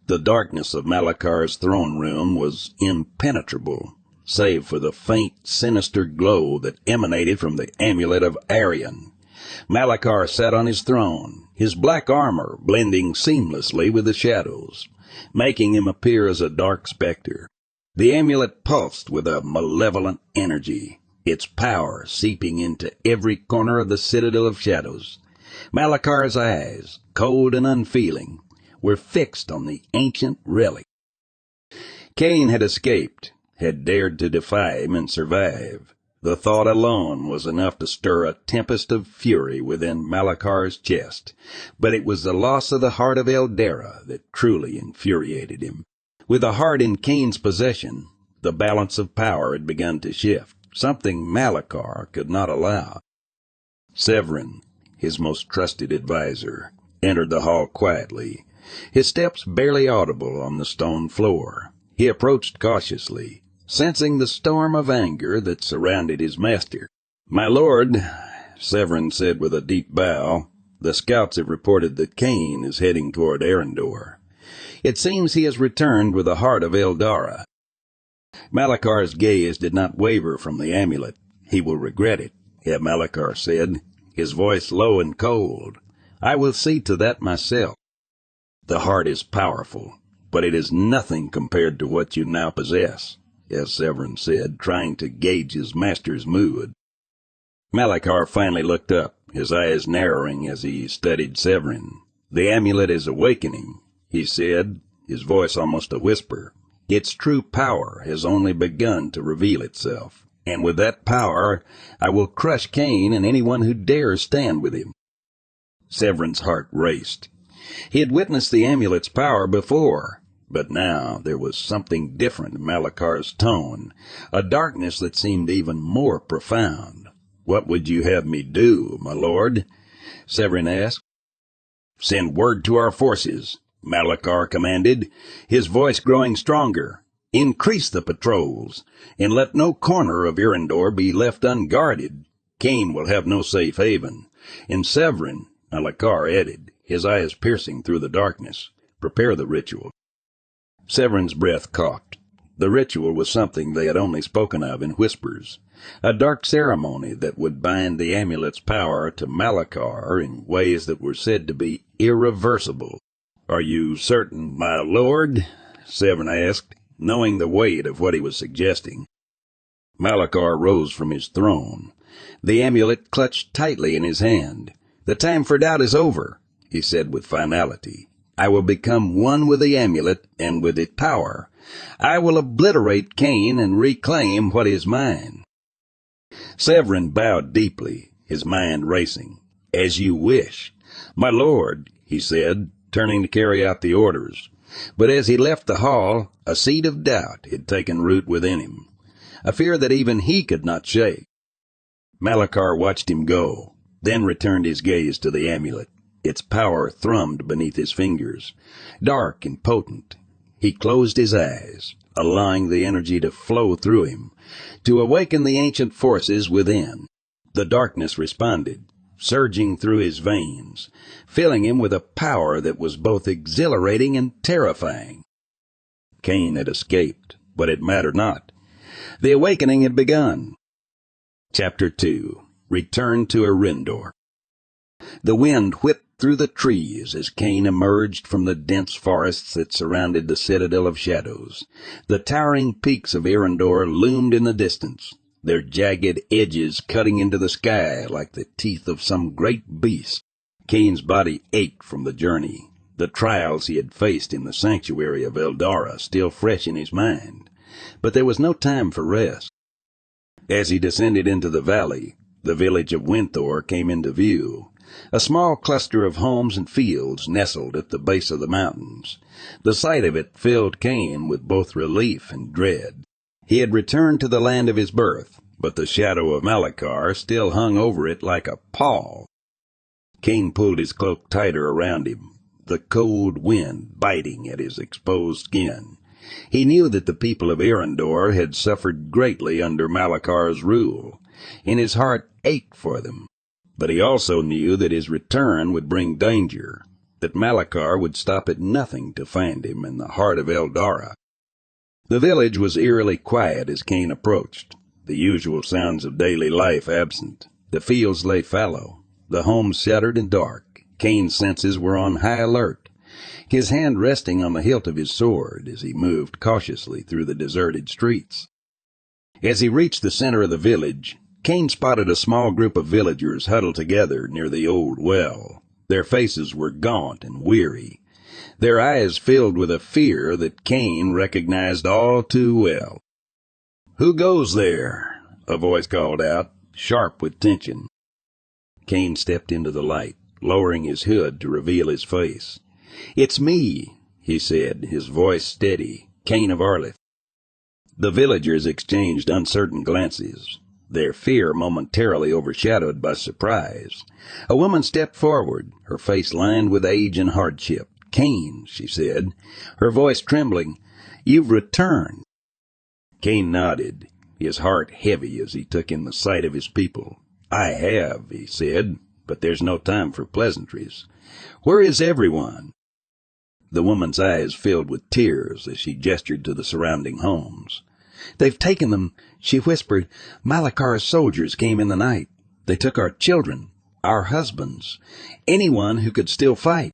The darkness of Malakar's throne room was impenetrable, save for the faint, sinister glow that emanated from the Amulet of Arion. Malakar sat on his throne, his black armor blending seamlessly with the shadows, making him appear as a dark specter. The amulet pulsed with a malevolent energy, its power seeping into every corner of the Citadel of Shadows. Malakar's eyes, cold and unfeeling, were fixed on the ancient relic. Kane had escaped, had dared to defy him and survive. The thought alone was enough to stir a tempest of fury within Malakar's chest, but it was the loss of the Heart of Eldara that truly infuriated him. With the heart in Kane's possession, the balance of power had begun to shift, something Malakar could not allow. Severin, his most trusted adviser, entered the hall quietly, his steps barely audible on the stone floor. He approached cautiously, sensing the storm of anger that surrounded his master. "My lord," Severin said with a deep bow, "the scouts have reported that Kane is heading toward Eryndor. It seems he has returned with the Heart of Eldara." Malakar's gaze did not waver from the amulet. "He will regret it," Malakar said, his voice low and cold. "I will see to that myself. The heart is powerful, but it is nothing compared to what you now possess," as Severin said, trying to gauge his master's mood. Malakar finally looked up, his eyes narrowing as he studied Severin. "The amulet is awakening," he said, his voice almost a whisper. "Its true power has only begun to reveal itself, and with that power I will crush Kane and anyone who dares stand with him." Severin's heart raced. He had witnessed the amulet's power before, but now there was something different in Malakar's tone, a darkness that seemed even more profound. "What would you have me do, my lord?" Severin asked. "Send word to our forces," Malakar commanded, his voice growing stronger. "Increase the patrols, and let no corner of Eryndor be left unguarded. Kane will have no safe haven. And Severin," Malakar added, his eyes piercing through the darkness, "prepare the ritual." Severin's breath caught. The ritual was something they had only spoken of in whispers, a dark ceremony that would bind the amulet's power to Malakar in ways that were said to be irreversible. "Are you certain, my lord?" Severin asked, knowing the weight of what he was suggesting. Malakar rose from his throne, the amulet clutched tightly in his hand. "The time for doubt is over," he said with finality. "I will become one with the amulet and with its power. I will obliterate Kane and reclaim what is mine." Severin bowed deeply, his mind racing. "As you wish, my lord," he said, turning to carry out the orders. But as he left the hall, a seed of doubt had taken root within him, a fear that even he could not shake. Malakar watched him go, then returned his gaze to the amulet. Its power thrummed beneath his fingers, dark and potent. He closed his eyes, allowing the energy to flow through him, to awaken the ancient forces within. The darkness responded, surging through his veins, filling him with a power that was both exhilarating and terrifying. Kane had escaped, but it mattered not. The awakening had begun. Chapter 2. Return to Eryndor. The wind whipped through the trees as Kane emerged from the dense forests that surrounded the Citadel of Shadows. The towering peaks of Eryndor loomed in the distance, their jagged edges cutting into the sky like the teeth of some great beast. Kane's body ached from the journey, the trials he had faced in the sanctuary of Eldara still fresh in his mind. But there was no time for rest. As he descended into the valley, the village of Winthor came into view, a small cluster of homes and fields nestled at the base of the mountains. The sight of it filled Kane with both relief and dread. He had returned to the land of his birth, but the shadow of Malakar still hung over it like a pall. Kane pulled his cloak tighter around him, the cold wind biting at his exposed skin. He knew that the people of Eryndor had suffered greatly under Malakar's rule, and his heart ached for them. But he also knew that his return would bring danger, that Malakar would stop at nothing to find him in the Heart of Eldara. The village was eerily quiet as Kane approached, the usual sounds of daily life absent. The fields lay fallow, the homes shuttered and dark. Kane's senses were on high alert, his hand resting on the hilt of his sword as he moved cautiously through the deserted streets. As he reached the center of the village, Kane spotted a small group of villagers huddled together near the old well. Their faces were gaunt and weary, their eyes filled with a fear that Kane recognized all too well. "Who goes there?" a voice called out, sharp with tension. Kane stepped into the light, lowering his hood to reveal his face. "It's me," he said, his voice steady, "Kane of Arlith." The villagers exchanged uncertain glances, their fear momentarily overshadowed by surprise. A woman stepped forward, her face lined with age and hardship. "Kane," she said, her voice trembling, "you've returned." Kane nodded, his heart heavy as he took in the sight of his people. "I have," he said, "but there's no time for pleasantries. Where is everyone?" The woman's eyes filled with tears as she gestured to the surrounding homes. "They've taken them," she whispered. "Malakar's soldiers came in the night. They took our children, our husbands, anyone who could still fight."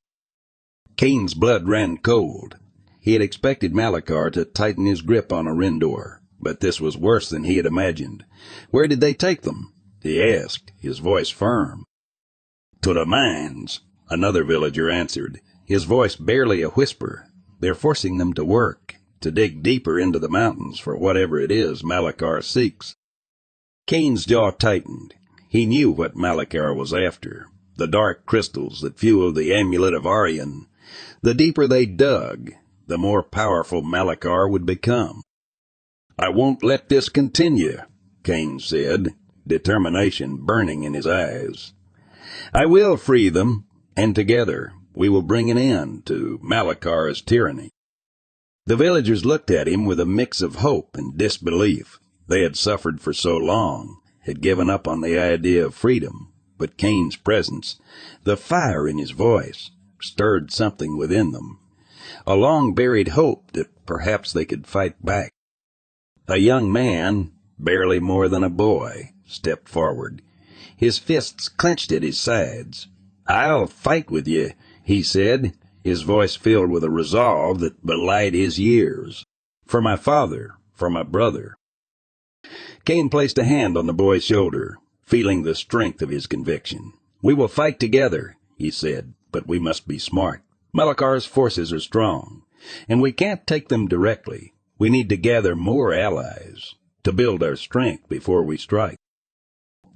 Kane's blood ran cold. He had expected Malakar to tighten his grip on Eryndor, but this was worse than he had imagined. "Where did they take them?" he asked, his voice firm. "To the mines," another villager answered, his voice barely a whisper. "They're forcing them to work, to dig deeper into the mountains for whatever it is Malakar seeks." Kane's jaw tightened. He knew what Malakar was after, the dark crystals that fueled the Amulet of Arion. The deeper they dug, the more powerful Malakar would become. "I won't let this continue," Kane said, determination burning in his eyes. "I will free them, and together we will bring an end to Malakar's tyranny." The villagers looked at him with a mix of hope and disbelief. They had suffered for so long, had given up on the idea of freedom, but Kane's presence, the fire in his voice, stirred something within them, a long-buried hope that perhaps they could fight back. A young man, barely more than a boy, stepped forward, his fists clenched at his sides. "I'll fight with you," he said, his voice filled with a resolve that belied his years. "For my father, for my brother." Kane placed a hand on the boy's shoulder, feeling the strength of his conviction. "We will fight together," he said, "but we must be smart. Malakar's forces are strong, and we can't take them directly. We need to gather more allies, to build our strength before we strike."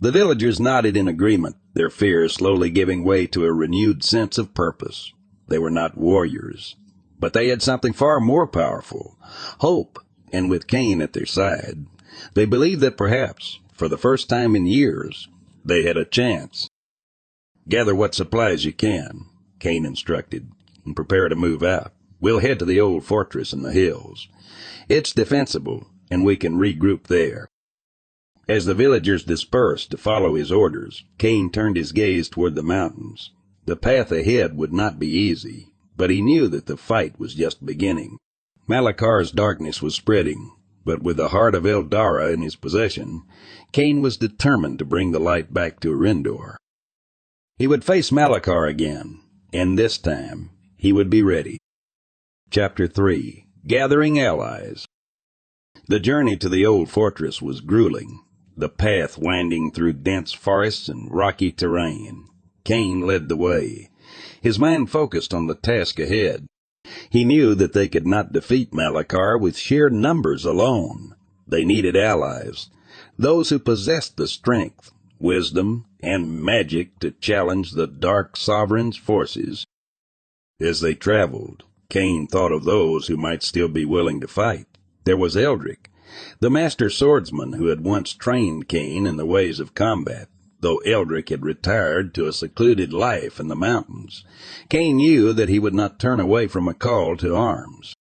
The villagers nodded in agreement, their fears slowly giving way to a renewed sense of purpose. They were not warriors, but they had something far more powerful, hope, and with Kane at their side, they believed that perhaps, for the first time in years, they had a chance. "Gather what supplies you can," Kane instructed, "and prepare to move out. We'll head to the old fortress in the hills. It's defensible, and we can regroup there." As the villagers dispersed to follow his orders, Kane turned his gaze toward the mountains. The path ahead would not be easy, but he knew that the fight was just beginning. Malakar's darkness was spreading, but with the Heart of Eldara in his possession, Kane was determined to bring the light back to Eryndor. He would face Malakar again, and this time he would be ready. Chapter 3. Gathering Allies. The journey to the old fortress was grueling, the path winding through dense forests and rocky terrain. Kane led the way, his mind focused on the task ahead. He knew that they could not defeat Malakar with sheer numbers alone. They needed allies, those who possessed the strength, wisdom, and magic to challenge the Dark Sovereign's forces. As they traveled, Kane thought of those who might still be willing to fight. There was Eldric, the master swordsman who had once trained Kane in the ways of combat. Though Eldric had retired to a secluded life in the mountains, Kane knew that he would not turn away from a call to arms.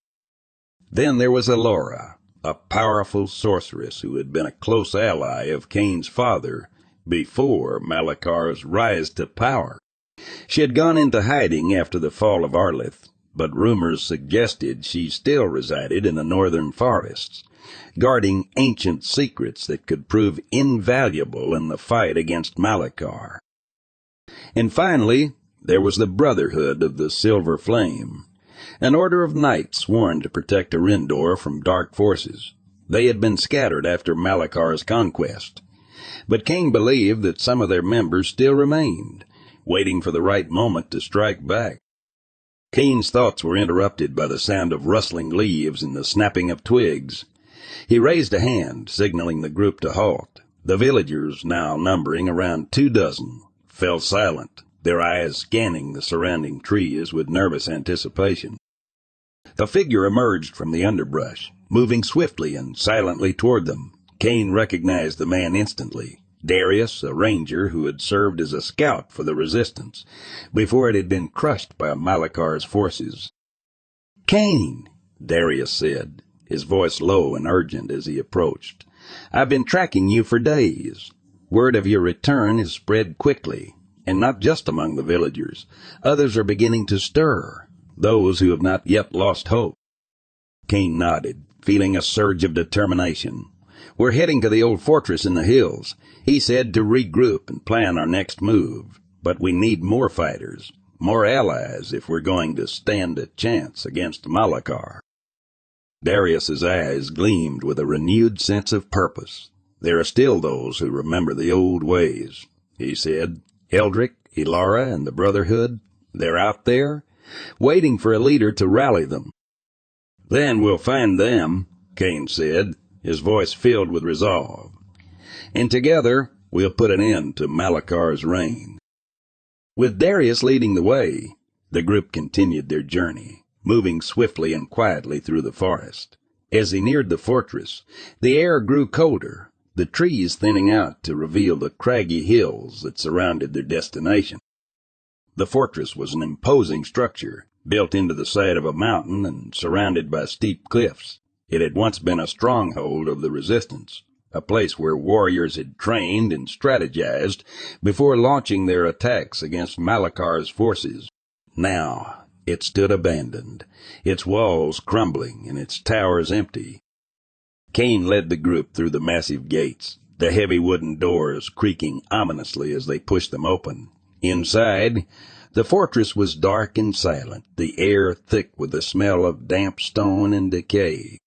Then there was Elara, a powerful sorceress who had been a close ally of Kane's father before Malakar's rise to power. She had gone into hiding after the fall of Arlith, but rumors suggested she still resided in the northern forests, guarding ancient secrets that could prove invaluable in the fight against Malakar. And finally, there was the Brotherhood of the Silver Flame, an order of knights sworn to protect Eryndor from dark forces. They had been scattered after Malakar's conquest, but Kane believed that some of their members still remained, waiting for the right moment to strike back. Kane's thoughts were interrupted by the sound of rustling leaves and the snapping of twigs. He raised a hand, signaling the group to halt. The villagers, now numbering around 24, fell silent, their eyes scanning the surrounding trees with nervous anticipation. A figure emerged from the underbrush, moving swiftly and silently toward them. Kane recognized the man instantly. Darius, a ranger who had served as a scout for the Resistance before it had been crushed by Malakar's forces. "Kane," Darius said, his voice low and urgent as he approached. "I've been tracking you for days. Word of your return has spread quickly, and not just among the villagers. Others are beginning to stir, those who have not yet lost hope." Kane nodded, feeling a surge of determination. "We're heading to the old fortress in the hills," he said, "to regroup and plan our next move. But we need more fighters, more allies if we're going to stand a chance against Malakar." Darius's eyes gleamed with a renewed sense of purpose. "There are still those who remember the old ways," he said. "Eldric, Elara, and the Brotherhood, they're out there, waiting for a leader to rally them." "Then we'll find them," Kane said, his voice filled with resolve. "And together we'll put an end to Malakar's reign." With Darius leading the way, the group continued their journey, moving swiftly and quietly through the forest. As they neared the fortress, the air grew colder, the trees thinning out to reveal the craggy hills that surrounded their destination. The fortress was an imposing structure, built into the side of a mountain and surrounded by steep cliffs. It had once been a stronghold of the Resistance, a place where warriors had trained and strategized before launching their attacks against Malakar's forces. Now it stood abandoned, its walls crumbling and its towers empty. Kane led the group through the massive gates, the heavy wooden doors creaking ominously as they pushed them open. Inside, the fortress was dark and silent, the air thick with the smell of damp stone and decay.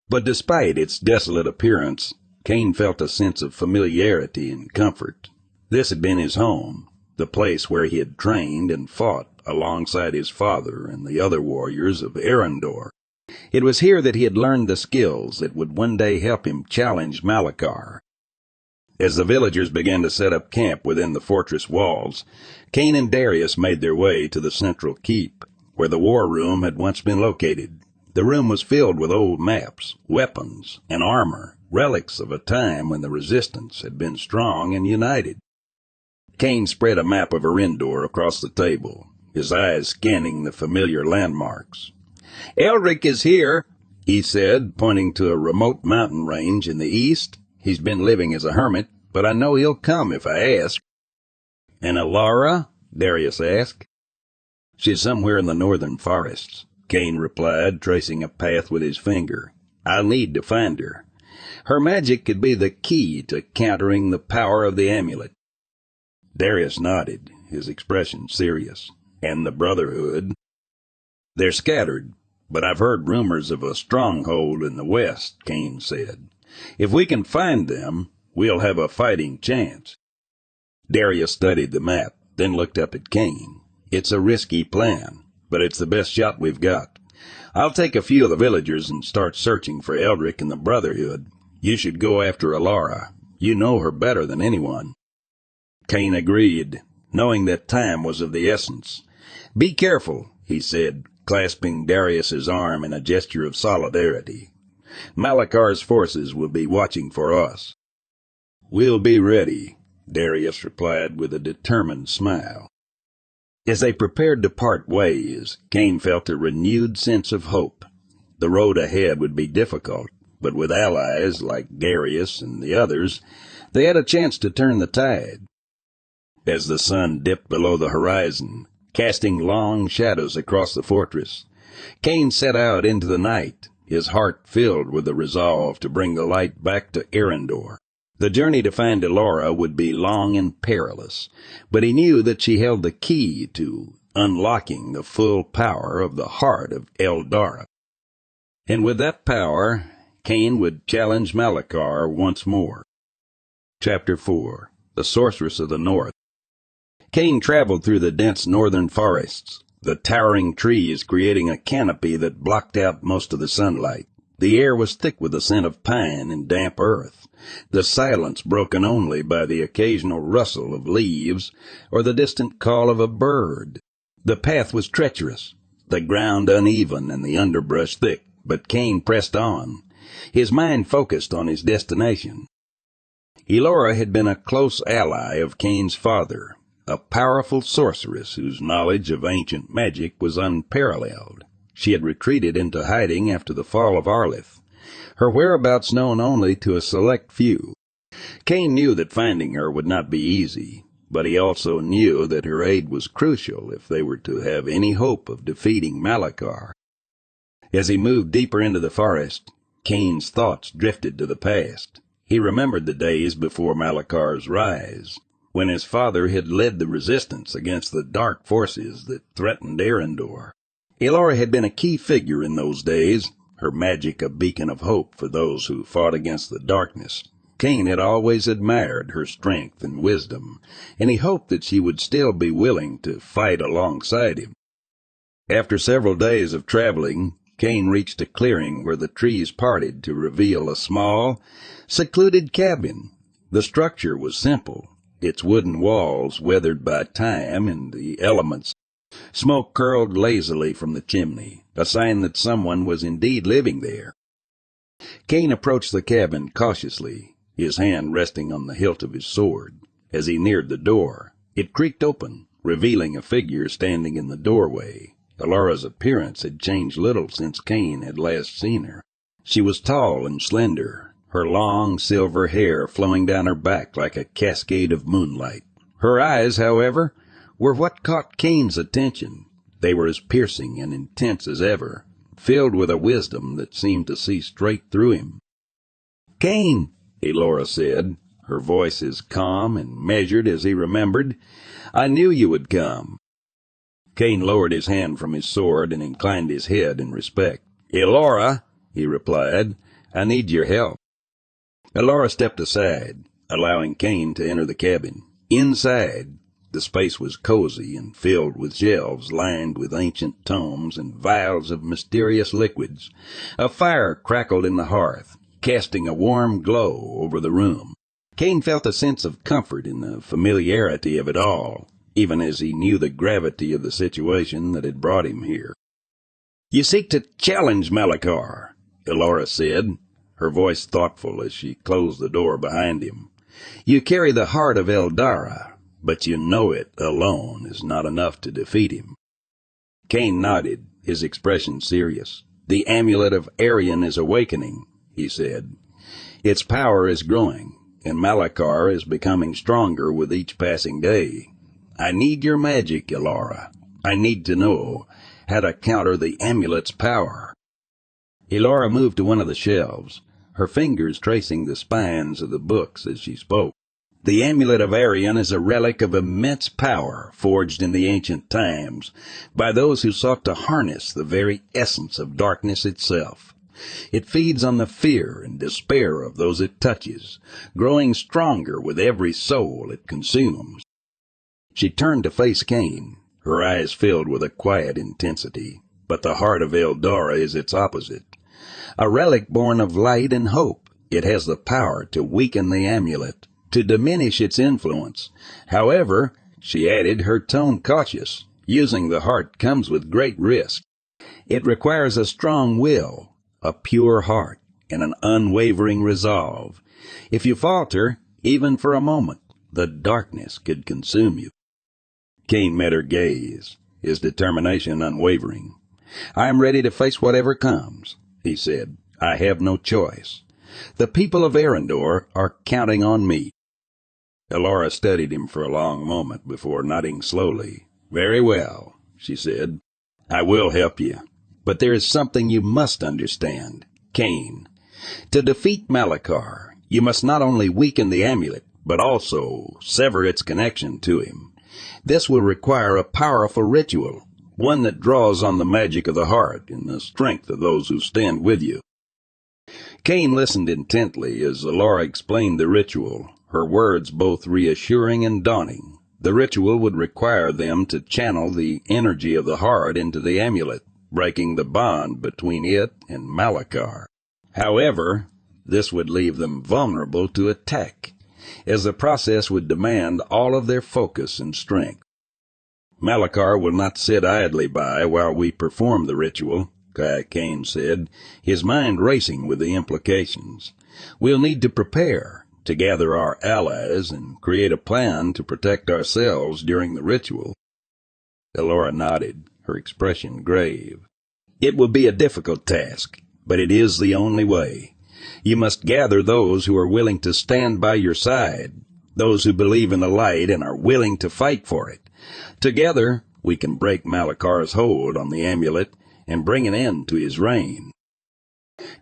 But despite its desolate appearance, Kane felt a sense of familiarity and comfort. This had been his home, the place where he had trained and fought alongside his father and the other warriors of Eryndor. It was here that he had learned the skills that would one day help him challenge Malakar. As the villagers began to set up camp within the fortress walls, Kane and Darius made their way to the central keep, where the war room had once been located. The room was filled with old maps, weapons, and armor, relics of a time when the Resistance had been strong and united. Kane spread a map of Eryndor across the table, his eyes scanning the familiar landmarks. "Eldric is here," he said, pointing to a remote mountain range in the east. "He's been living as a hermit, but I know he'll come if I ask." "And Elara?" Darius asked. "She's somewhere in the northern forests," Kane replied, tracing a path with his finger. "I'll need to find her. Her magic could be the key to countering the power of the amulet." Darius nodded, his expression serious. "And the Brotherhood?" "They're scattered, but I've heard rumors of a stronghold in the west," Kane said. "If we can find them, we'll have a fighting chance." Darius studied the map, then looked up at Kane. "It's a risky plan, but it's the best shot we've got. I'll take a few of the villagers and start searching for Eldric and the Brotherhood. You should go after Elara. You know her better than anyone." Kane agreed, knowing that time was of the essence. "Be careful," he said, clasping Darius's arm in a gesture of solidarity. "Malakar's forces will be watching for us." "We'll be ready," Darius replied with a determined smile. As they prepared to part ways, Kane felt a renewed sense of hope. The road ahead would be difficult, but with allies like Darius and the others, they had a chance to turn the tide. as the sun dipped below the horizon, casting long shadows across the fortress. Kane set out into the night, his heart filled with the resolve to bring the light back to Eryndor. The journey to find Elara would be long and perilous, but he knew that she held the key to unlocking the full power of the Heart of Eldara. And with that power, Kane would challenge Malakar once more. Chapter 4. The Sorceress of the North. Kane traveled through the dense northern forests, the towering trees creating a canopy that blocked out most of the sunlight. The air was thick with the scent of pine and damp earth, the silence broken only by the occasional rustle of leaves or the distant call of a bird. The path was treacherous, the ground uneven and the underbrush thick, but Kane pressed on, his mind focused on his destination. Elara had been a close ally of Kane's father, a powerful sorceress whose knowledge of ancient magic was unparalleled. She had retreated into hiding after the fall of Arlith, her whereabouts known only to a select few. Kane knew that finding her would not be easy, but he also knew that her aid was crucial if they were to have any hope of defeating Malakar. As he moved deeper into the forest, Kane's thoughts drifted to the past. He remembered the days before Malakar's rise, when his father had led the resistance against the dark forces that threatened Eryndor. Elara had been a key figure in those days, her magic a beacon of hope for those who fought against the darkness. Kane had always admired her strength and wisdom, and he hoped that she would still be willing to fight alongside him. After several days of traveling, Kane reached a clearing where the trees parted to reveal a small, secluded cabin. The structure was simple, its wooden walls weathered by time and the elements. Smoke curled lazily from the chimney, a sign that someone was indeed living there. Kane approached the cabin cautiously, his hand resting on the hilt of his sword. As he neared the door, it creaked open, revealing a figure standing in the doorway. Elara's appearance had changed little since Kane had last seen her. She was tall and slender, her long silver hair flowing down her back like a cascade of moonlight. Her eyes, however, were what caught Kane's attention. They were as piercing and intense as ever, filled with a wisdom that seemed to see straight through him. "Kane," Elara said, her voice as calm and measured as he remembered, "I knew you would come." Kane lowered his hand from his sword and inclined his head in respect. "Elara," he replied, "I need your help." Elara stepped aside, allowing Kane to enter the cabin. Inside, the space was cozy and filled with shelves lined with ancient tomes and vials of mysterious liquids. A fire crackled in the hearth, casting a warm glow over the room. Kane felt a sense of comfort in the familiarity of it all, even as he knew the gravity of the situation that had brought him here. "You seek to challenge Malakar," Elara said, her voice thoughtful as she closed the door behind him. "You carry the Heart of Eldara, but you know it alone is not enough to defeat him." Kane nodded, his expression serious. "The Amulet of Arion is awakening," he said. "Its power is growing, and Malakar is becoming stronger with each passing day. I need your magic, Elara. I need to know how to counter the amulet's power." Elara moved to one of the shelves, her fingers tracing the spines of the books as she spoke. "The Amulet of Arion is a relic of immense power forged in the ancient times by those who sought to harness the very essence of darkness itself. It feeds on the fear and despair of those it touches, growing stronger with every soul it consumes." She turned to face Kane, her eyes filled with a quiet intensity. "But the Heart of Eldara is its opposite. A relic born of light and hope. It has the power to weaken the amulet, to diminish its influence. However," she added, her tone cautious, "using the heart comes with great risk. It requires a strong will, a pure heart, and an unwavering resolve. If you falter, even for a moment, the darkness could consume you." Kane met her gaze, his determination unwavering. "I am ready to face whatever comes," he said. "I have no choice. The people of Eryndor are counting on me." Elara studied him for a long moment before nodding slowly. "Very well," she said. "I will help you. But there is something you must understand. Kane, to defeat Malakar, you must not only weaken the amulet, but also sever its connection to him. This will require a powerful ritual, one that draws on the magic of the heart and the strength of those who stand with you." Kane listened intently as Elara explained the ritual, her words both reassuring and daunting. The ritual would require them to channel the energy of the heart into the amulet, breaking the bond between it and Malakar. However, this would leave them vulnerable to attack, as the process would demand all of their focus and strength. "Malakar will not sit idly by while we perform the ritual," Kane said, his mind racing with the implications. "We'll need to prepare, to gather our allies, and create a plan to protect ourselves during the ritual." Elara nodded, her expression grave. "It will be a difficult task, but it is the only way. You must gather those who are willing to stand by your side, those who believe in the light and are willing to fight for it. Together, we can break Malakar's hold on the amulet and bring an end to his reign."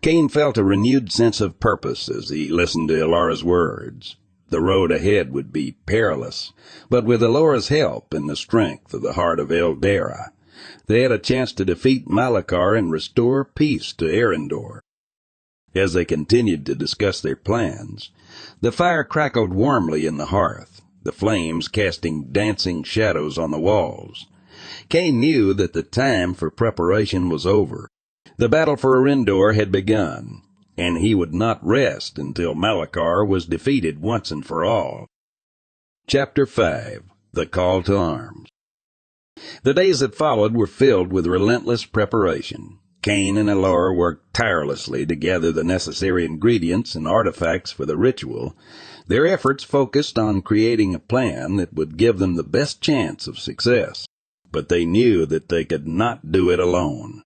Kane felt a renewed sense of purpose as he listened to Elara's words. The road ahead would be perilous, but with Elara's help and the strength of the Heart of Eldara, they had a chance to defeat Malakar and restore peace to Eryndor. As they continued to discuss their plans, the fire crackled warmly in the hearth, the flames casting dancing shadows on the walls. Kane knew that the time for preparation was over. The battle for Eryndor had begun, and he would not rest until Malakar was defeated once and for all. Chapter 5. The Call to Arms. The days that followed were filled with relentless preparation. Kane and Elara worked tirelessly to gather the necessary ingredients and artifacts for the ritual. Their efforts focused on creating a plan that would give them the best chance of success, but they knew that they could not do it alone.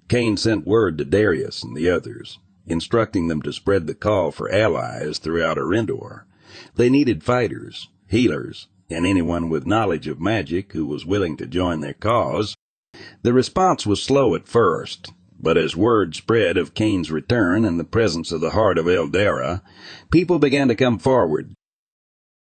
Kane sent word to Darius and the others, instructing them to spread the call for allies throughout Eryndor. They needed fighters, healers, and anyone with knowledge of magic who was willing to join their cause. The response was slow at first, but as word spread of Kane's return and the presence of the Heart of Eldara, people began to come forward.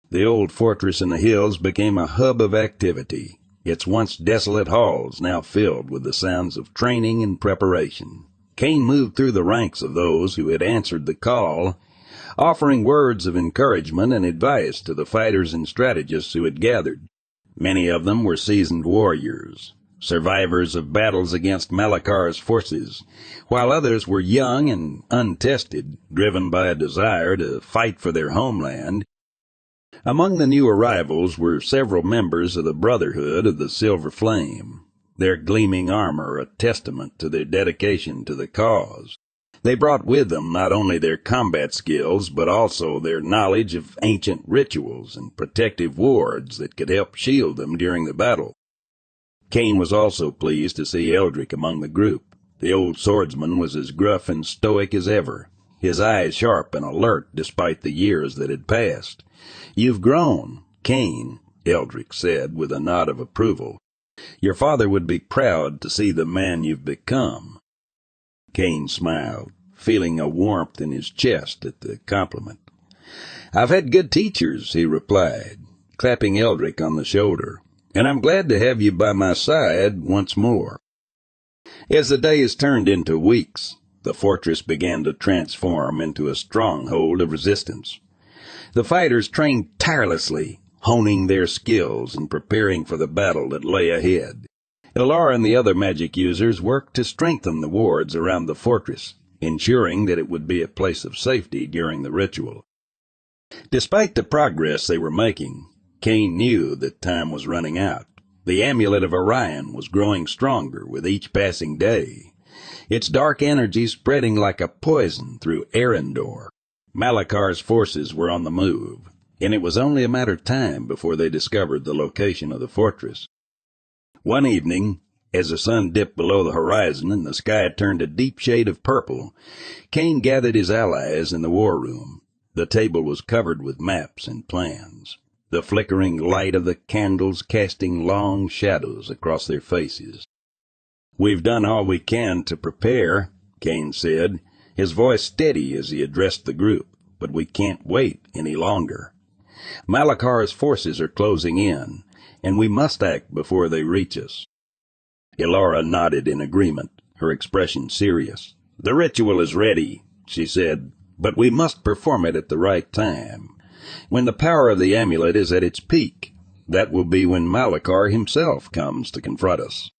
The old fortress in the hills became a hub of activity, its once desolate halls now filled with the sounds of training and preparation. Kane moved through the ranks of those who had answered the call, offering words of encouragement and advice to the fighters and strategists who had gathered. Many of them were seasoned warriors, survivors of battles against Malakar's forces, while others were young and untested, driven by a desire to fight for their homeland. Among the new arrivals were several members of the Brotherhood of the Silver Flame, their gleaming armor a testament to their dedication to the cause. They brought with them not only their combat skills, but also their knowledge of ancient rituals and protective wards that could help shield them during the battle. Kane was also pleased to see Eldric among the group. The old swordsman was as gruff and stoic as ever, his eyes sharp and alert despite the years that had passed. "You've grown, Kane," Eldric said with a nod of approval. "Your father would be proud to see the man you've become." Kane smiled, feeling a warmth in his chest at the compliment. "I've had good teachers," he replied, clapping Eldric on the shoulder, "and I'm glad to have you by my side once more." As the days turned into weeks, the fortress began to transform into a stronghold of resistance. The fighters trained tirelessly, honing their skills and preparing for the battle that lay ahead. Elara and the other magic users worked to strengthen the wards around the fortress, ensuring that it would be a place of safety during the ritual. Despite the progress they were making, Kane knew that time was running out. The Amulet of Arion was growing stronger with each passing day, its dark energy spreading like a poison through Eryndor. Malakar's forces were on the move, and it was only a matter of time before they discovered the location of the fortress. One evening, as the sun dipped below the horizon and the sky turned a deep shade of purple, Kane gathered his allies in the war room. The table was covered with maps and plans, the flickering light of the candles casting long shadows across their faces. "We've done all we can to prepare," Kane said, his voice steady as he addressed the group, "but we can't wait any longer. Malakar's forces are closing in, and we must act before they reach us." Elara nodded in agreement, her expression serious. "The ritual is ready," she said, "but we must perform it at the right time. When the power of the amulet is at its peak, that will be when Malakar himself comes to confront us."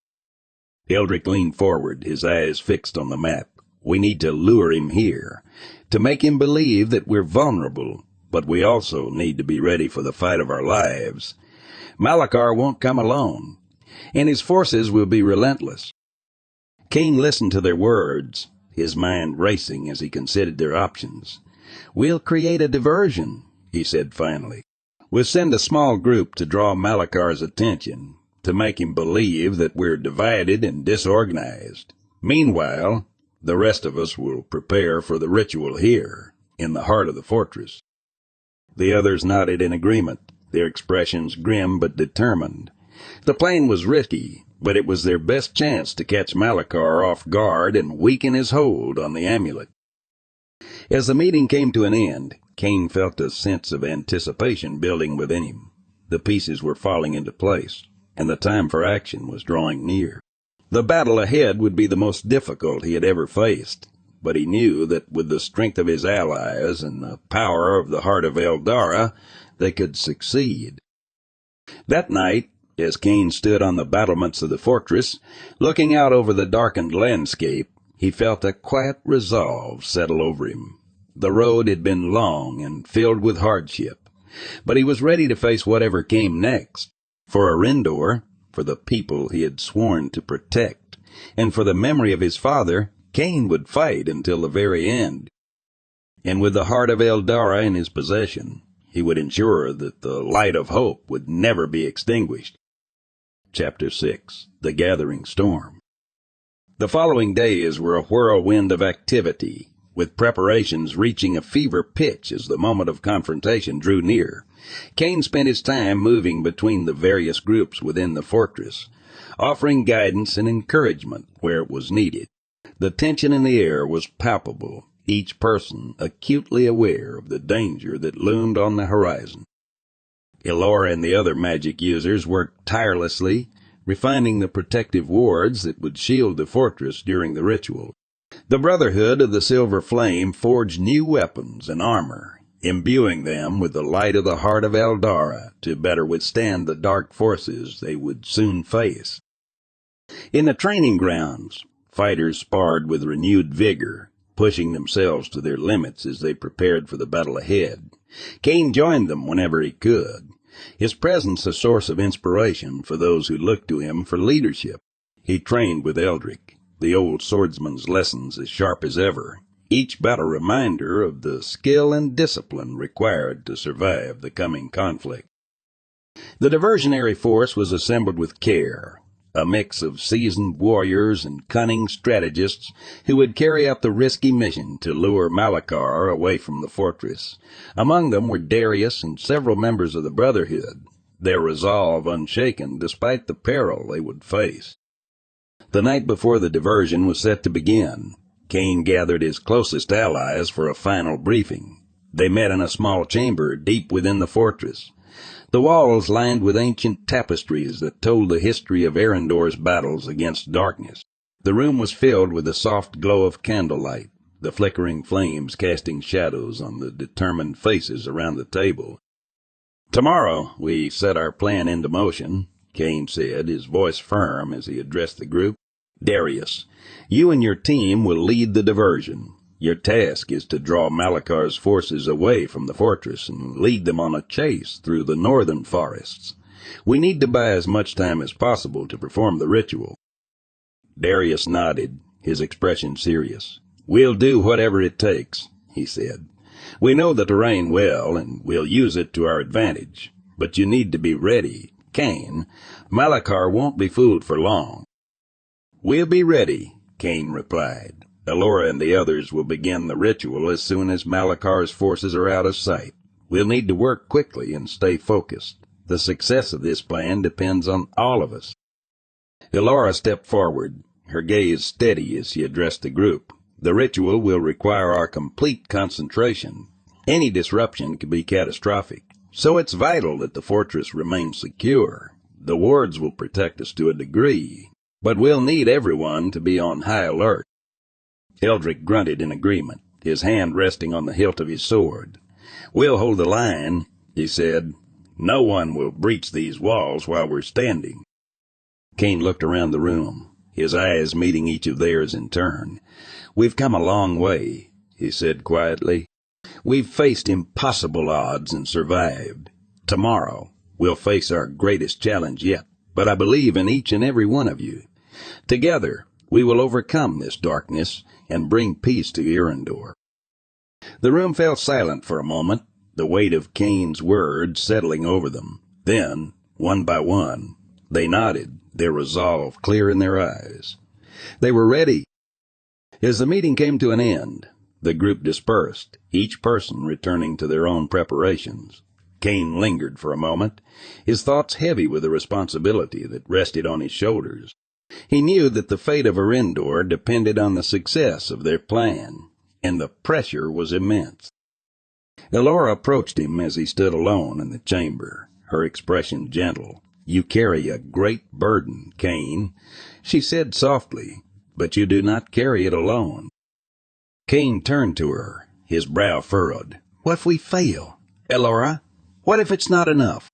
Eldric leaned forward, his eyes fixed on the map. "We need to lure him here, to make him believe that we're vulnerable, but we also need to be ready for the fight of our lives. Malakar won't come alone, and his forces will be relentless." Kane listened to their words, his mind racing as he considered their options. "We'll create a diversion," he said finally. "We'll send a small group to draw Malakar's attention, to make him believe that we're divided and disorganized. Meanwhile, the rest of us will prepare for the ritual here, in the heart of the fortress." The others nodded in agreement, their expressions grim but determined. The plan was risky, but it was their best chance to catch Malakar off guard and weaken his hold on the amulet. As the meeting came to an end, Kane felt a sense of anticipation building within him. The pieces were falling into place, and the time for action was drawing near. The battle ahead would be the most difficult he had ever faced, but he knew that with the strength of his allies and the power of the Heart of Eldara, they could succeed. That night, as Kane stood on the battlements of the fortress, looking out over the darkened landscape, he felt a quiet resolve settle over him. The road had been long and filled with hardship, but he was ready to face whatever came next. For Eryndor, for the people he had sworn to protect, and for the memory of his father, Kane would fight until the very end. And with the Heart of Eldara in his possession, he would ensure that the light of hope would never be extinguished. Chapter 6. The Gathering Storm. The following days were a whirlwind of activity, with preparations reaching a fever pitch as the moment of confrontation drew near. Kane spent his time moving between the various groups within the fortress, offering guidance and encouragement where it was needed. The tension in the air was palpable, each person acutely aware of the danger that loomed on the horizon. Elara and the other magic users worked tirelessly, refining the protective wards that would shield the fortress during the ritual. The Brotherhood of the Silver Flame forged new weapons and armor, imbuing them with the light of the Heart of Eldara to better withstand the dark forces they would soon face. In the training grounds, fighters sparred with renewed vigor, pushing themselves to their limits as they prepared for the battle ahead. Kane joined them whenever he could, his presence a source of inspiration for those who looked to him for leadership. He trained with Eldric, the old swordsman's lessons as sharp as ever, each battle reminder of the skill and discipline required to survive the coming conflict. The diversionary force was assembled with care, a mix of seasoned warriors and cunning strategists who would carry out the risky mission to lure Malakar away from the fortress. Among them were Darius and several members of the Brotherhood, their resolve unshaken despite the peril they would face. The night before the diversion was set to begin, Kane gathered his closest allies for a final briefing. They met in a small chamber deep within the fortress, the walls lined with ancient tapestries that told the history of Eryndor's battles against darkness. The room was filled with the soft glow of candlelight, the flickering flames casting shadows on the determined faces around the table. "Tomorrow we set our plan into motion," Kane said, his voice firm as he addressed the group. "Darius, you and your team will lead the diversion. Your task is to draw Malakar's forces away from the fortress and lead them on a chase through the northern forests. We need to buy as much time as possible to perform the ritual." Darius nodded, his expression serious. "We'll do whatever it takes," he said. "We know the terrain well, and we'll use it to our advantage. But you need to be ready, Kane. Malakar won't be fooled for long." "We'll be ready," Kane replied, Elara and the others will begin the ritual as soon as Malakar's forces are out of sight. We'll need to work quickly and stay focused. The success of this plan depends on all of us." Elara stepped forward, her gaze steady as she addressed the group. "The ritual will require our complete concentration. Any disruption could be catastrophic, so it's vital that the fortress remains secure. The wards will protect us to a degree, but we'll need everyone to be on high alert." Eldric grunted in agreement, his hand resting on the hilt of his sword. "We'll hold the line," he said. "No one will breach these walls while we're standing." Kane looked around the room, his eyes meeting each of theirs in turn. "We've come a long way," he said quietly. "We've faced impossible odds and survived. Tomorrow, we'll face our greatest challenge yet, but I believe in each and every one of you. Together, we will overcome this darkness and bring peace to Eryndor." The room fell silent for a moment, the weight of Kane's words settling over them. Then, one by one, they nodded, their resolve clear in their eyes. They were ready. As the meeting came to an end, the group dispersed, each person returning to their own preparations. Kane lingered for a moment, his thoughts heavy with the responsibility that rested on his shoulders. He knew that the fate of Eryndor depended on the success of their plan, and the pressure was immense. Elara approached him as he stood alone in the chamber, her expression gentle. "You carry a great burden, Kane," she said softly, "but you do not carry it alone." Kane turned to her, his brow furrowed. "What if we fail, Elara? What if it's not enough?"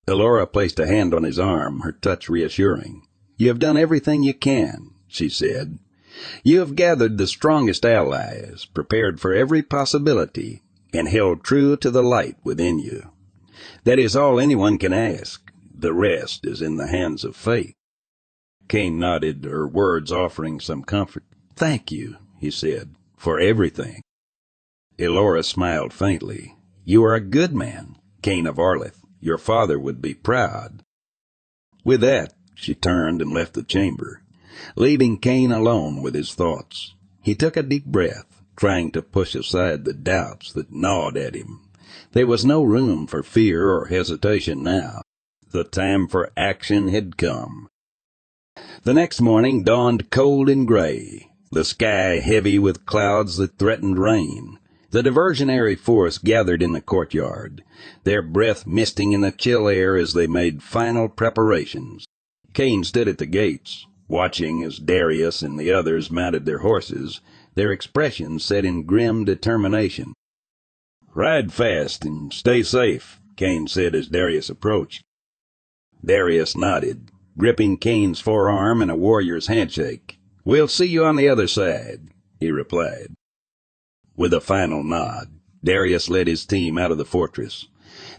Elara placed a hand on his arm, her touch reassuring. "You have done everything you can," she said. "You have gathered the strongest allies, prepared for every possibility, and held true to the light within you. That is all anyone can ask. The rest is in the hands of fate." Kane nodded, her words offering some comfort. "Thank you," he said, "for everything." Elara smiled faintly. "You are a good man, Kane of Arleth. Your father would be proud." With that, she turned and left the chamber, leaving Kane alone with his thoughts. He took a deep breath, trying to push aside the doubts that gnawed at him. There was no room for fear or hesitation now. The time for action had come. The next morning dawned cold and gray, the sky heavy with clouds that threatened rain. The diversionary force gathered in the courtyard, their breath misting in the chill air as they made final preparations. Kane stood at the gates, watching as Darius and the others mounted their horses, their expressions set in grim determination. "Ride fast and stay safe," Kane said as Darius approached. Darius nodded, gripping Kane's forearm in a warrior's handshake. "We'll see you on the other side," he replied. With a final nod, Darius led his team out of the fortress,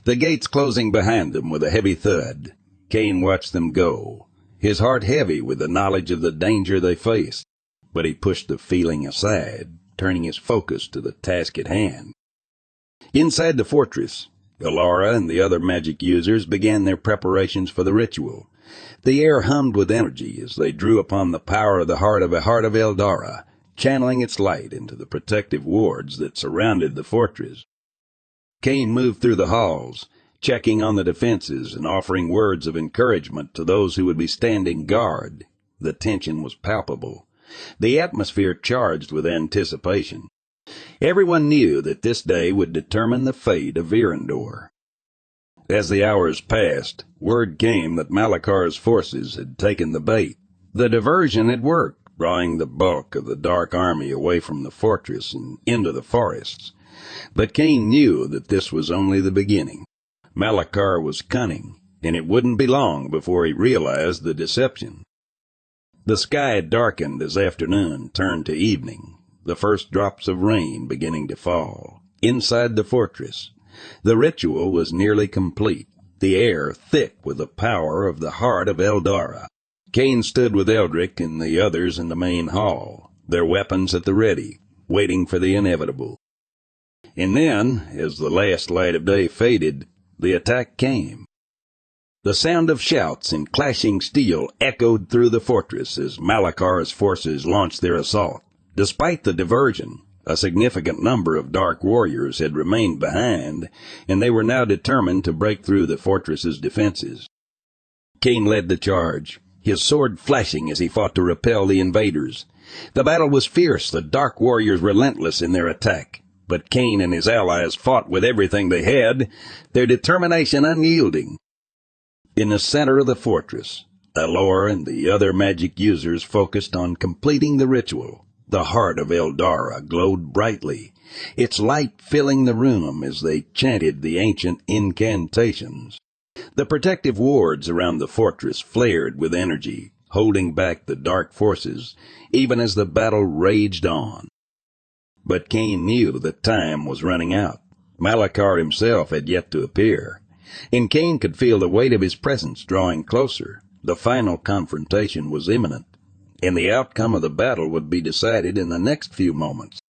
the gates closing behind them with a heavy thud. Kane watched them go, his heart heavy with the knowledge of the danger they faced, but he pushed the feeling aside, turning his focus to the task at hand. Inside the fortress, Elara and the other magic users began their preparations for the ritual. The air hummed with energy as they drew upon the power of the Heart of Eldara, channeling its light into the protective wards that surrounded the fortress. Kane moved through the halls, checking on the defenses and offering words of encouragement to those who would be standing guard. The tension was palpable, the atmosphere charged with anticipation. Everyone knew that this day would determine the fate of Eryndor. As the hours passed, word came that Malakar's forces had taken the bait. The diversion had worked, drawing the bulk of the Dark Army away from the fortress and into the forests. But Kane knew that this was only the beginning. Malakar was cunning, and it wouldn't be long before he realized the deception. The sky darkened as afternoon turned to evening, the first drops of rain beginning to fall. Inside the fortress, the ritual was nearly complete, the air thick with the power of the Heart of Eldara. Kane stood with Eldric and the others in the main hall, their weapons at the ready, waiting for the inevitable. And then, as the last light of day faded, the attack came. The sound of shouts and clashing steel echoed through the fortress as Malakar's forces launched their assault. Despite the diversion, a significant number of dark warriors had remained behind, and they were now determined to break through the fortress's defenses. Kane led the charge, his sword flashing as he fought to repel the invaders. The battle was fierce, the dark warriors relentless in their attack, but Kane and his allies fought with everything they had, their determination unyielding. In the center of the fortress, Elara and the other magic users focused on completing the ritual. The Heart of Eldara glowed brightly, its light filling the room as they chanted the ancient incantations. The protective wards around the fortress flared with energy, holding back the dark forces, even as the battle raged on. But Kane knew that time was running out. Malakar himself had yet to appear, and Kane could feel the weight of his presence drawing closer. The final confrontation was imminent, and the outcome of the battle would be decided in the next few moments.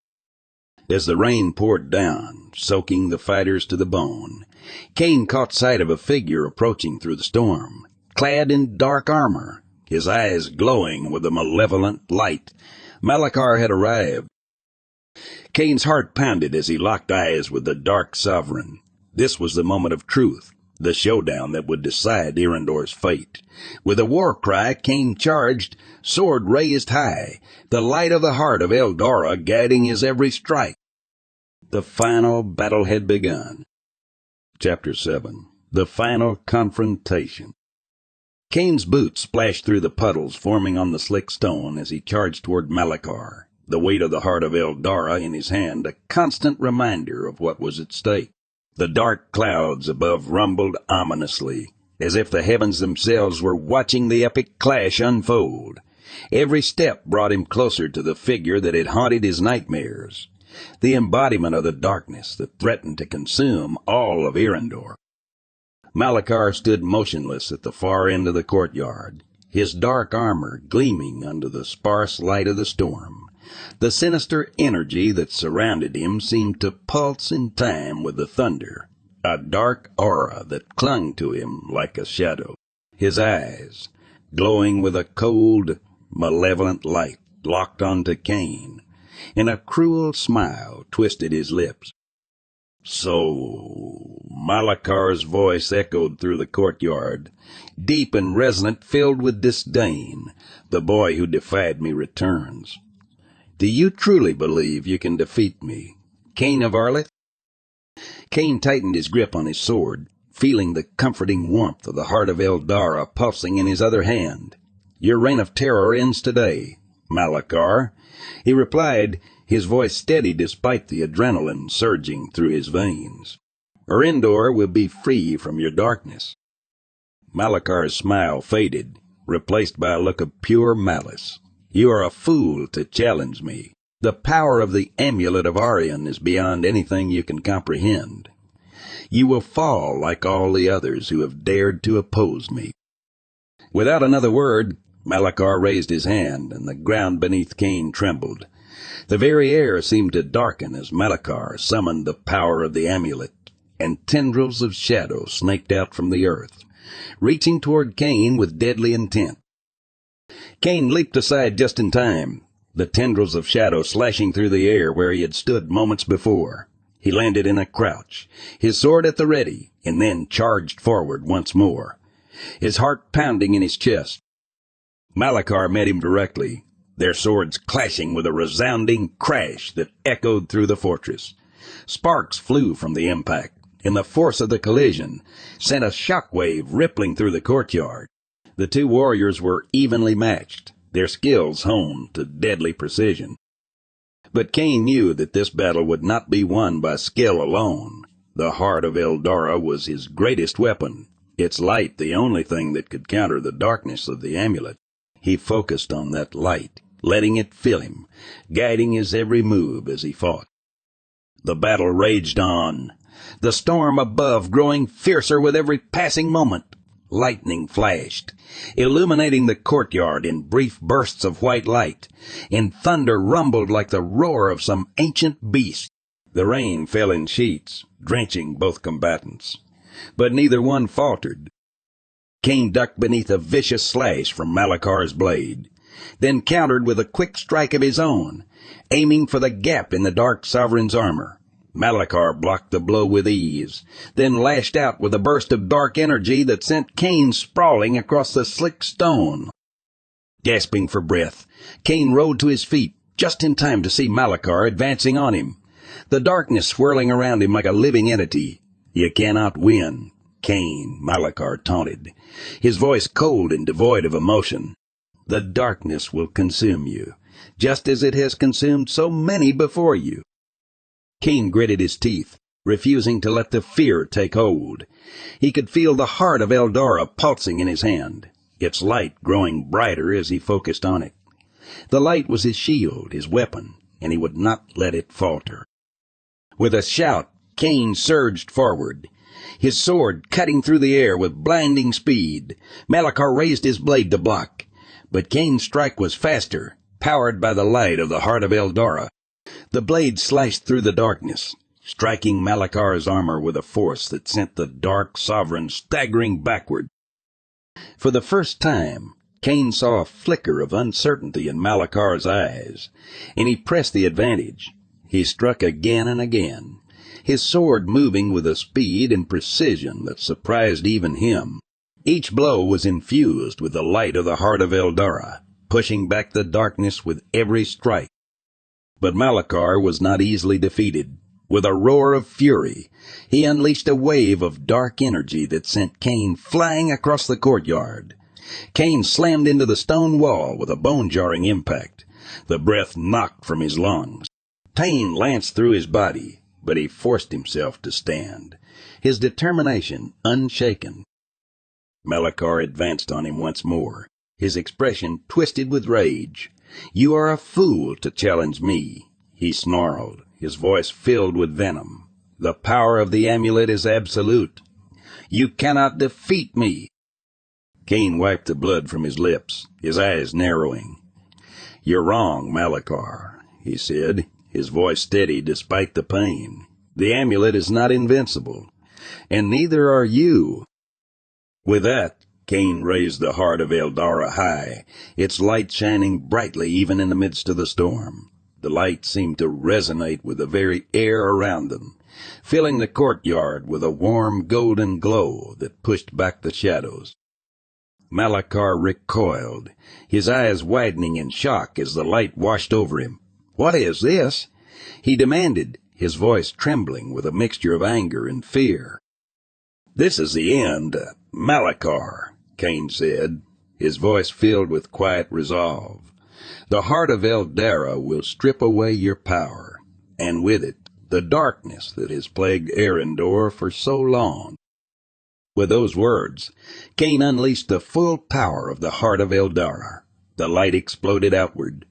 As the rain poured down, soaking the fighters to the bone, Kane caught sight of a figure approaching through the storm, clad in dark armor, his eyes glowing with a malevolent light. Malakar had arrived. Kane's heart pounded as he locked eyes with the Dark Sovereign. This was the moment of truth, the showdown that would decide Eryndor's fate. With a war cry, Kane charged, sword raised high, the light of the Heart of Eldara guiding his every strike. The final battle had begun. Chapter 7. The Final Confrontation. Kane's boots splashed through the puddles forming on the slick stone as he charged toward Malakar, the weight of the Heart of Eldara in his hand, a constant reminder of what was at stake. The dark clouds above rumbled ominously, as if the heavens themselves were watching the epic clash unfold. Every step brought him closer to the figure that had haunted his nightmares, the embodiment of the darkness that threatened to consume all of Eryndor. Malakar stood motionless at the far end of the courtyard, his dark armor gleaming under the sparse light of the storm. The sinister energy that surrounded him seemed to pulse in time with the thunder, a dark aura that clung to him like a shadow. His eyes, glowing with a cold, malevolent light, locked onto Kane, and a cruel smile twisted his lips. "So," Malakar's voice echoed through the courtyard, deep and resonant, filled with disdain. "The boy who defied me returns. Do you truly believe you can defeat me, Kane of Arleth?" Kane tightened his grip on his sword, feeling the comforting warmth of the Heart of Eldara pulsing in his other hand. "Your reign of terror ends today, Malakar," he replied, his voice steady despite the adrenaline surging through his veins. "Eryndor will be free from your darkness." Malakar's smile faded, replaced by a look of pure malice. "You are a fool to challenge me. The power of the Amulet of Arion is beyond anything you can comprehend. You will fall like all the others who have dared to oppose me." Without another word, Malakar raised his hand, and the ground beneath Kane trembled. The very air seemed to darken as Malakar summoned the power of the amulet, and tendrils of shadow snaked out from the earth, reaching toward Kane with deadly intent. Kane leaped aside just in time, the tendrils of shadow slashing through the air where he had stood moments before. He landed in a crouch, his sword at the ready, and then charged forward once more, his heart pounding in his chest. Malakar met him directly, their swords clashing with a resounding crash that echoed through the fortress. Sparks flew from the impact, and the force of the collision sent a shockwave rippling through the courtyard. The two warriors were evenly matched, their skills honed to deadly precision. But Kane knew that this battle would not be won by skill alone. The Heart of Eldara was his greatest weapon, its light the only thing that could counter the darkness of the amulet. He focused on that light, letting it fill him, guiding his every move as he fought. The battle raged on, the storm above growing fiercer with every passing moment. Lightning flashed, illuminating the courtyard in brief bursts of white light, and thunder rumbled like the roar of some ancient beast. The rain fell in sheets, drenching both combatants, but neither one faltered. Kane ducked beneath a vicious slash from Malakar's blade, then countered with a quick strike of his own, aiming for the gap in the Dark Sovereign's armor. Malakar blocked the blow with ease, then lashed out with a burst of dark energy that sent Kane sprawling across the slick stone. Gasping for breath, Kane rode to his feet, just in time to see Malakar advancing on him, the darkness swirling around him like a living entity. "You cannot win, Kane," Malakar taunted, his voice cold and devoid of emotion. "The darkness will consume you, just as it has consumed so many before you." Kane gritted his teeth, refusing to let the fear take hold. He could feel the heart of Eldara pulsing in his hand, its light growing brighter as he focused on it. The light was his shield, his weapon, and he would not let it falter. With a shout, Kane surged forward, his sword cutting through the air with blinding speed. Malakar raised his blade to block, but Kane's strike was faster, powered by the light of the Heart of Eldara. The blade sliced through the darkness, striking Malakar's armor with a force that sent the Dark Sovereign staggering backward. For the first time, Kane saw a flicker of uncertainty in Malakar's eyes, and he pressed the advantage. He struck again and again, his sword moving with a speed and precision that surprised even him. Each blow was infused with the light of the Heart of Eldara, pushing back the darkness with every strike. But Malakar was not easily defeated. With a roar of fury, he unleashed a wave of dark energy that sent Kane flying across the courtyard. Kane slammed into the stone wall with a bone-jarring impact. The breath knocked from his lungs. Pain lanced through his body, but he forced himself to stand, his determination unshaken. Malakar advanced on him once more, his expression twisted with rage. "You are a fool to challenge me," he snarled, his voice filled with venom. "The power of the amulet is absolute. You cannot defeat me." Kane wiped the blood from his lips, his eyes narrowing. "You're wrong, Malakar," he said, his voice steady despite the pain. "The amulet is not invincible, and neither are you." With that, Kane raised the Heart of Eldara high, its light shining brightly even in the midst of the storm. The light seemed to resonate with the very air around them, filling the courtyard with a warm golden glow that pushed back the shadows. Malakar recoiled, his eyes widening in shock as the light washed over him. "What is this?" he demanded, his voice trembling with a mixture of anger and fear. "This is the end, Malakar," Kane said, his voice filled with quiet resolve. "The Heart of Eldara will strip away your power, and with it, the darkness that has plagued Eryndor for so long." With those words, Kane unleashed the full power of the Heart of Eldara. The light exploded outward,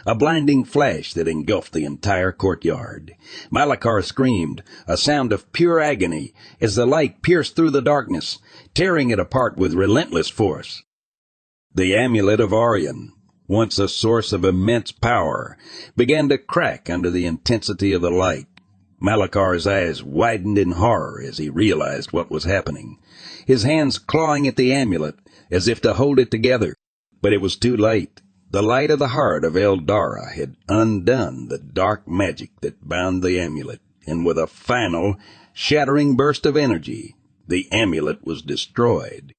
a blinding flash that engulfed the entire courtyard. Malakar screamed, a sound of pure agony, as the light pierced through the darkness, tearing it apart with relentless force. The Amulet of Arion, once a source of immense power, began to crack under the intensity of the light. Malakar's eyes widened in horror as he realized what was happening, his hands clawing at the amulet as if to hold it together. But it was too late. The light of the Heart of Eldara had undone the dark magic that bound the amulet, and with a final, shattering burst of energy, the amulet was destroyed.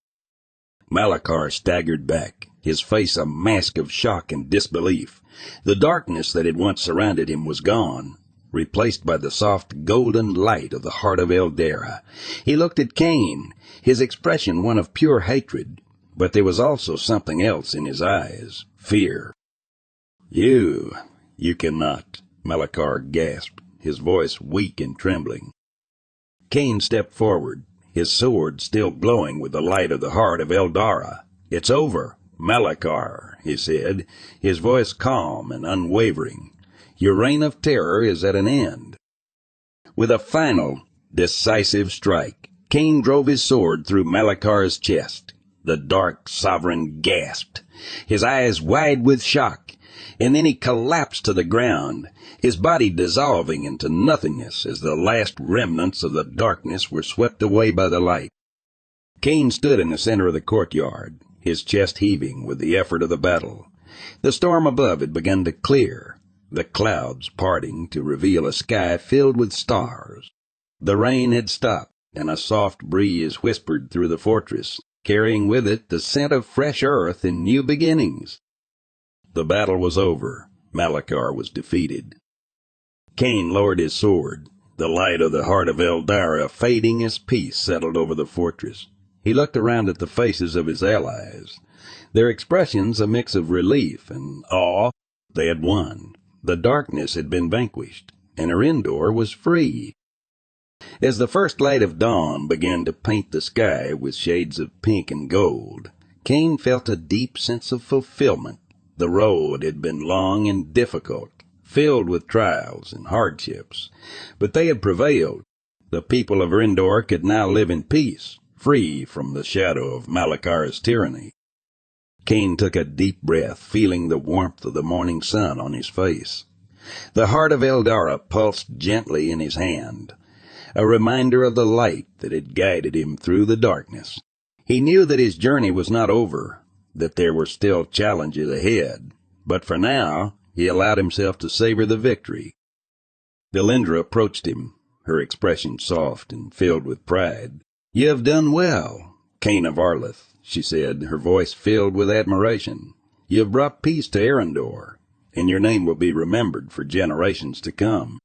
Malakar staggered back, his face a mask of shock and disbelief. The darkness that had once surrounded him was gone, replaced by the soft golden light of the Heart of Eldara. He looked at Kane, his expression one of pure hatred, but there was also something else in his eyes, fear. You cannot," Malakar gasped, his voice weak and trembling. Kane stepped forward, his sword still glowing with the light of the Heart of Eldara. "It's over, Malakar," he said, his voice calm and unwavering. "Your reign of terror is at an end." With a final, decisive strike, Kane drove his sword through Malakar's chest. The Dark Sovereign gasped, his eyes wide with shock, and then he collapsed to the ground, his body dissolving into nothingness as the last remnants of the darkness were swept away by the light. Kane stood in the center of the courtyard, his chest heaving with the effort of the battle. The storm above had begun to clear, the clouds parting to reveal a sky filled with stars. The rain had stopped, and a soft breeze whispered through the fortress, carrying with it the scent of fresh earth and new beginnings. The battle was over. Malakar was defeated. Kane lowered his sword. The light of the Heart of Eldara fading as peace settled over the fortress. He looked around at the faces of his allies, their expressions a mix of relief and awe. They had won. The darkness had been vanquished, and Eryndor was free. As the first light of dawn began to paint the sky with shades of pink and gold, Kane felt a deep sense of fulfillment. The road had been long and difficult, filled with trials and hardships, but they had prevailed. The people of Eryndor could now live in peace, free from the shadow of Malakar's tyranny. Kane took a deep breath, feeling the warmth of the morning sun on his face. The Heart of Eldara pulsed gently in his hand, a reminder of the light that had guided him through the darkness. He knew that his journey was not over, that there were still challenges ahead, but for now he allowed himself to savor the victory. Eryndor approached him, her expression soft and filled with pride. "You have done well, Kane of Arleth," she said, her voice filled with admiration. "You have brought peace to Eryndor, and your name will be remembered for generations to come."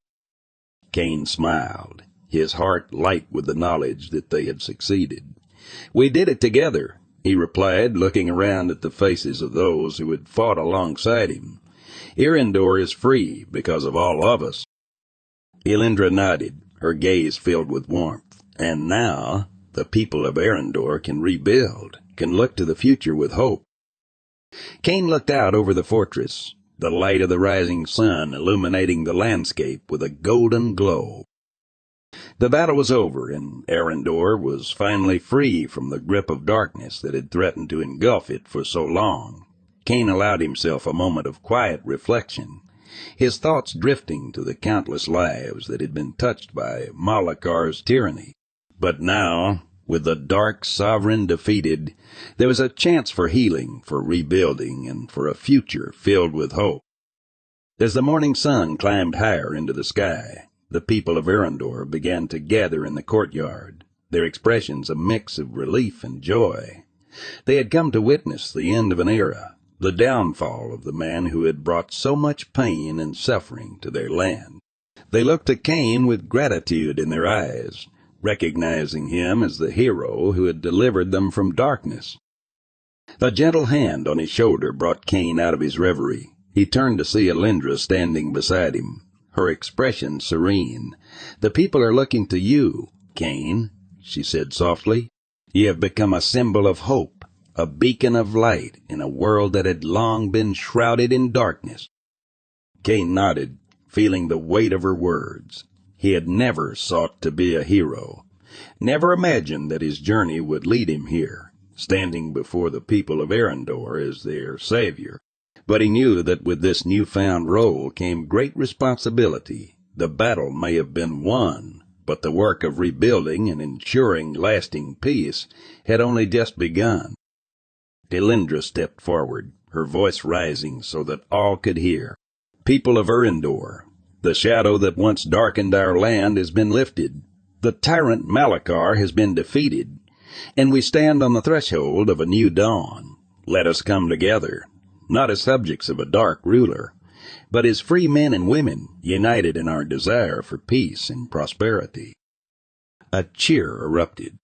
Kane smiled, his heart light with the knowledge that they had succeeded. "We did it together," he replied, looking around at the faces of those who had fought alongside him. "Eryndor is free because of all of us." Eryndor nodded, her gaze filled with warmth. "And now the people of Eryndor can rebuild, can look to the future with hope." Kane looked out over the fortress, the light of the rising sun illuminating the landscape with a golden glow. The battle was over, and Eryndor was finally free from the grip of darkness that had threatened to engulf it for so long. Kane allowed himself a moment of quiet reflection, his thoughts drifting to the countless lives that had been touched by Malakar's tyranny. But now, with the dark sovereign defeated, there was a chance for healing, for rebuilding, and for a future filled with hope. As the morning sun climbed higher into the sky, the people of Eryndor began to gather in the courtyard, their expressions a mix of relief and joy. They had come to witness the end of an era, the downfall of the man who had brought so much pain and suffering to their land. They looked to Kane with gratitude in their eyes, recognizing him as the hero who had delivered them from darkness. A gentle hand on his shoulder brought Kane out of his reverie. He turned to see Eryndor standing beside him, her expression serene. "The people are looking to you, Kane," she said softly. "You have become a symbol of hope, a beacon of light in a world that had long been shrouded in darkness." Kane nodded, feeling the weight of her words. He had never sought to be a hero, never imagined that his journey would lead him here, standing before the people of Eryndor as their savior. But he knew that with this newfound role came great responsibility. The battle may have been won, but the work of rebuilding and ensuring lasting peace had only just begun. Eryndor stepped forward, her voice rising so that all could hear. "People of Eryndor, the shadow that once darkened our land has been lifted. The tyrant Malakar has been defeated, and we stand on the threshold of a new dawn. Let us come together, not as subjects of a dark ruler, but as free men and women united in our desire for peace and prosperity." A cheer erupted.